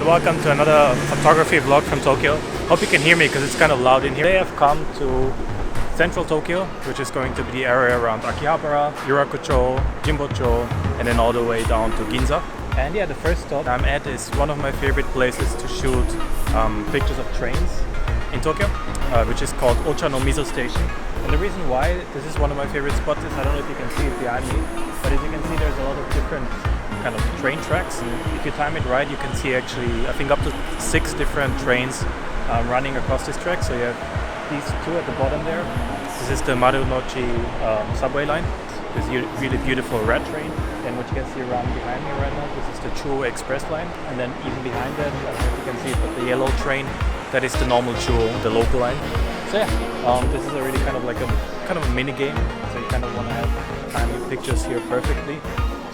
welcome to another photography vlog from Tokyo. Hope you can hear me because it's kind of loud in here. Today I've come to central Tokyo, which is going to be the area around Akihabara, Yurakucho, Jimbocho, and then all the way down to Ginza. And yeah, the first stop I'm at is one of my favorite places to shoot pictures of trains in Tokyo, which is called Ochanomizu Station. And the reason why this is one of my favorite spots is, I don't know if you can see it behind me, but as you can see there's a lot of different kind of train tracks. If you time it right, you can see actually I think up to 6 different trains running across this track. So you have these 2 at the bottom there. This is the Marunouchi subway line. This really beautiful red train. And what you can see around behind me right now, this is the Chuo Express line. And then even behind that, I don't know if you can see it, but the yellow train, that is the normal Chuo, the local line. So yeah, this is a really kind of a mini game. So you kind of want to have time your pictures here perfectly.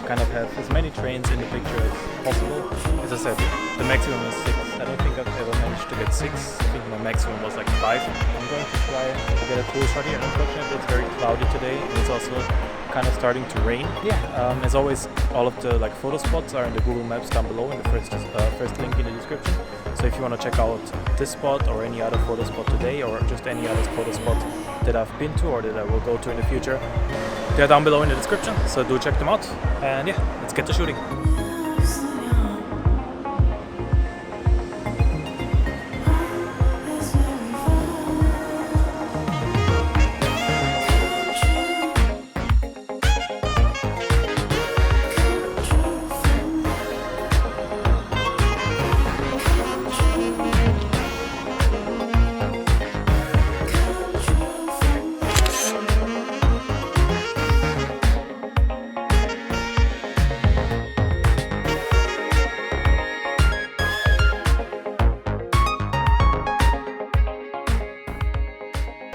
Kind of have as many trains in the picture as possible. As I said, the maximum is 6. I don't think I've ever managed to get 6. I think my maximum was like 5. I'm going to try to get a cool shot here. Unfortunately, it's very cloudy today, and it's also kind of starting to rain. Yeah, as always, all of the photo spots are in the Google Maps down below in the first link in the description. So if you want to check out this spot or any other photo spot today, or just any other photo spot that I've been to or that I will go to in the future, they're down below in the description, so do check them out. And yeah, let's get to shooting.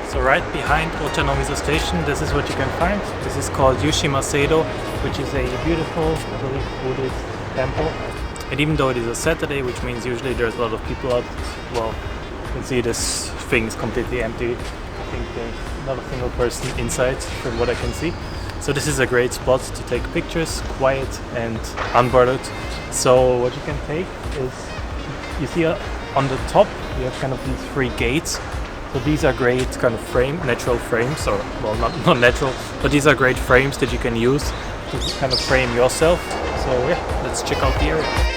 So right behind Ochanomizu Station, this is what you can find. This is called Yushimasedo, which is a beautiful, I believe, Buddhist temple. And even though it is a Saturday, which means usually there's a lot of people out, well, you can see this thing is completely empty. I think there's not a single person inside from what I can see. So this is a great spot to take pictures, quiet and unbothered. So what you can take is, you see on the top, you have kind of these 3 gates. So these are great kind of natural frames, or well, not natural, but these are great frames that you can use to kind of frame yourself. So yeah, let's check out the area.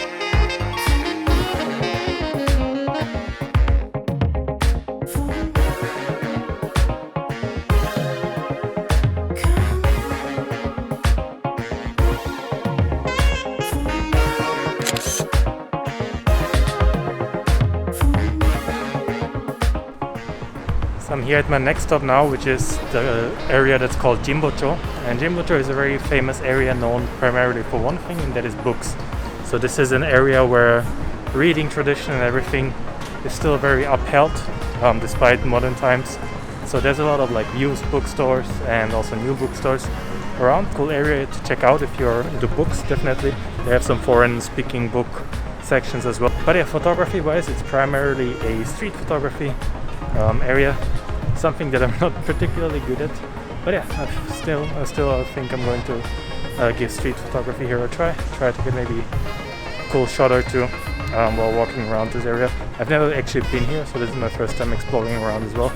I'm here at my next stop now, which is the area that's called Jimbocho. And Jimbocho is a very famous area known primarily for one thing, and that is books. So this is an area where reading tradition and everything is still very upheld despite modern times. So there's a lot of used bookstores and also new bookstores around. Cool area to check out if you're into books, definitely. They have some foreign speaking book sections as well. But yeah, photography wise, it's primarily a street photography area, something that I'm not particularly good at, but yeah, I still think I'm going to give street photography here a try to get maybe a cool shot or 2 while walking around this area. I've never actually been here, so this is my first time exploring around as well.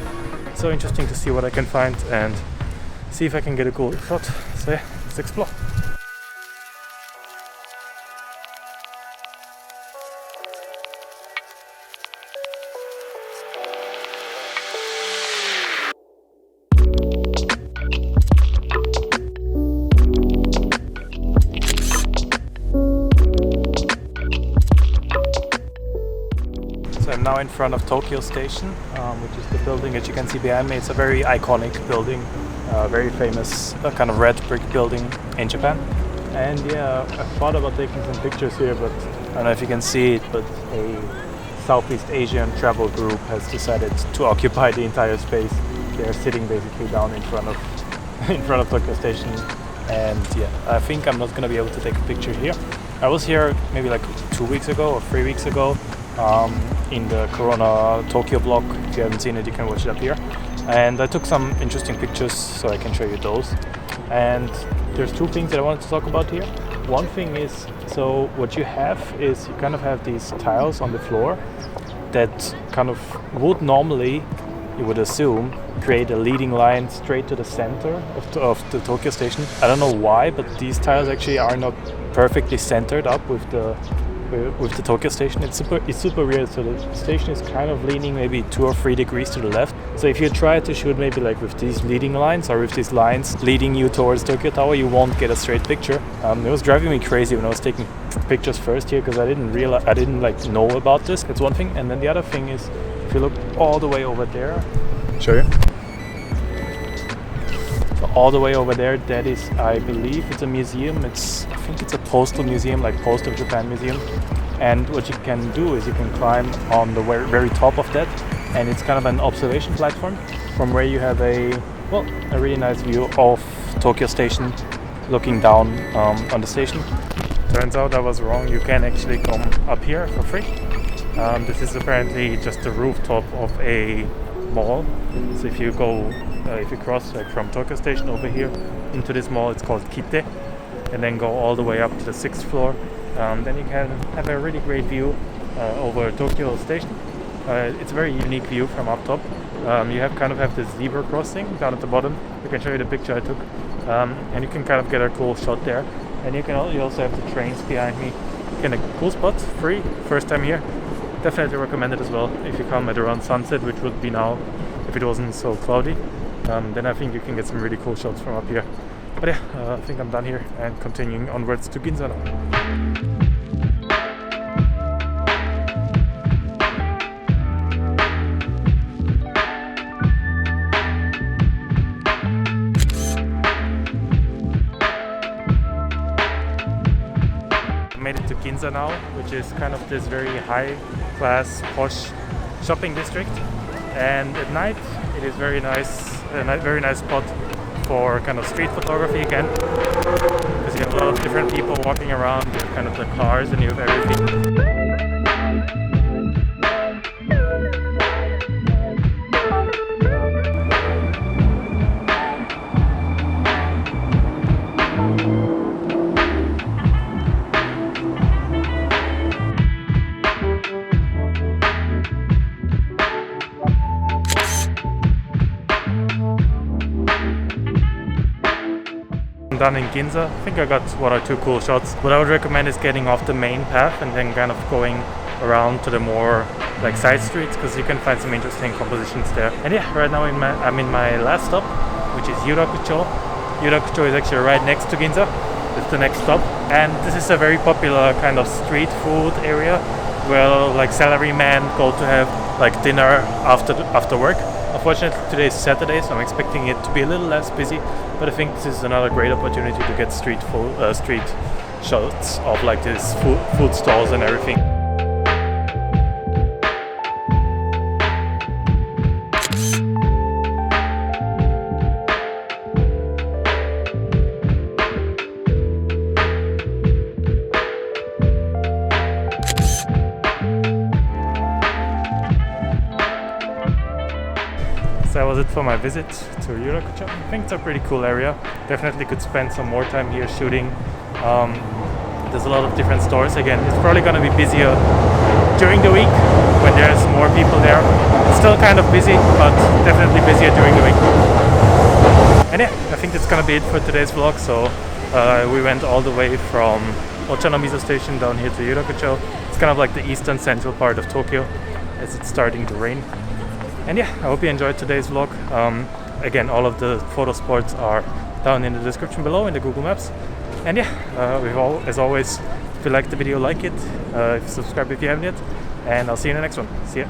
So interesting to see what I can find and see if I can get a cool shot. So yeah, let's explore. So I'm now in front of Tokyo Station, which is the building that you can see behind me. It's a very iconic building, very famous kind of red brick building in Japan. And yeah, I thought about taking some pictures here, but I don't know if you can see it, but a Southeast Asian travel group has decided to occupy the entire space. They're sitting basically down in front of Tokyo Station. And yeah, I think I'm not going to be able to take a picture here. I was here maybe 2 weeks ago or 3 weeks ago, in the Corona Tokyo vlog. If you haven't seen it, you can watch it up here. And I took some interesting pictures, so I can show you those. And there's 2 things that I wanted to talk about here. One thing is, so what you have is you kind of have these tiles on the floor that kind of would normally, you would assume, create a leading line straight to the center of the Tokyo station. I don't know why, but these tiles actually are not perfectly centered up with the Tokyo station. It's super weird. So the station is kind of leaning maybe 2 or 3 degrees to the left. So if you try to shoot maybe like with these leading lines or with these lines leading you towards Tokyo Tower, you won't get a straight picture. It was driving me crazy when I was taking pictures first here, because I didn't like know about this. It's one thing, and then the other thing is, if you look all the way over there, show you. So all the way over there, that is, I believe it's a museum. I think it's a postal museum, like Post of Japan Museum. And what you can do is you can climb on the very top of that, and it's kind of an observation platform from where you have a really nice view of Tokyo Station, looking down on the station. Turns out I was wrong. You can actually come up here for free. This is apparently just the rooftop of a mall. So if you cross like from Tokyo Station over here into this mall, it's called Kite, and then go all the way up to the 6th floor. Then you can have a really great view over Tokyo Station. It's a very unique view from up top. You have this zebra crossing down at the bottom. I can show you the picture I took, and you can kind of get a cool shot there. And you also have the trains behind me. Kind of cool spot, free, first time here. Definitely recommend it as well if you come at around sunset, which would be now if it wasn't so cloudy. Then I think you can get some really cool shots from up here. But yeah, I think I'm done here and continuing onwards to Ginza now. Made it to Ginza now, which is kind of this very high class posh shopping district, and at night it is very nice spot for kind of street photography again, because you have a lot of different people walking around, you have kind of the cars and you have everything. I'm done in Ginza. I think I got 1 or 2 cool shots. What I would recommend is getting off the main path and then kind of going around to the more like side streets, because you can find some interesting compositions there. And yeah, right now I'm in my last stop, which is Yurakucho. Yurakucho is actually right next to Ginza. It's the next stop, and this is a very popular kind of street food area where like salarymen go to have like dinner after work. Unfortunately, today is Saturday, so I'm expecting it to be a little less busy, but I think this is another great opportunity to get street shots of like these food stalls and everything. So that was it for my visit to Yurakucho. I think it's a pretty cool area. Definitely could spend some more time here shooting. There's a lot of different stores. Again, it's probably going to be busier during the week when there's more people there. It's still kind of busy, but definitely busier during the week. And yeah, I think that's going to be it for today's vlog. So we went all the way from Ochanomizu Station down here to Yurakucho. It's kind of like the eastern central part of Tokyo as it's starting to rain. And yeah, I hope you enjoyed today's vlog. Again, all of the photo spots are down in the description below in the Google Maps. And yeah, as always, if you liked the video, like it, subscribe if you haven't yet, and I'll see you in the next one. See ya.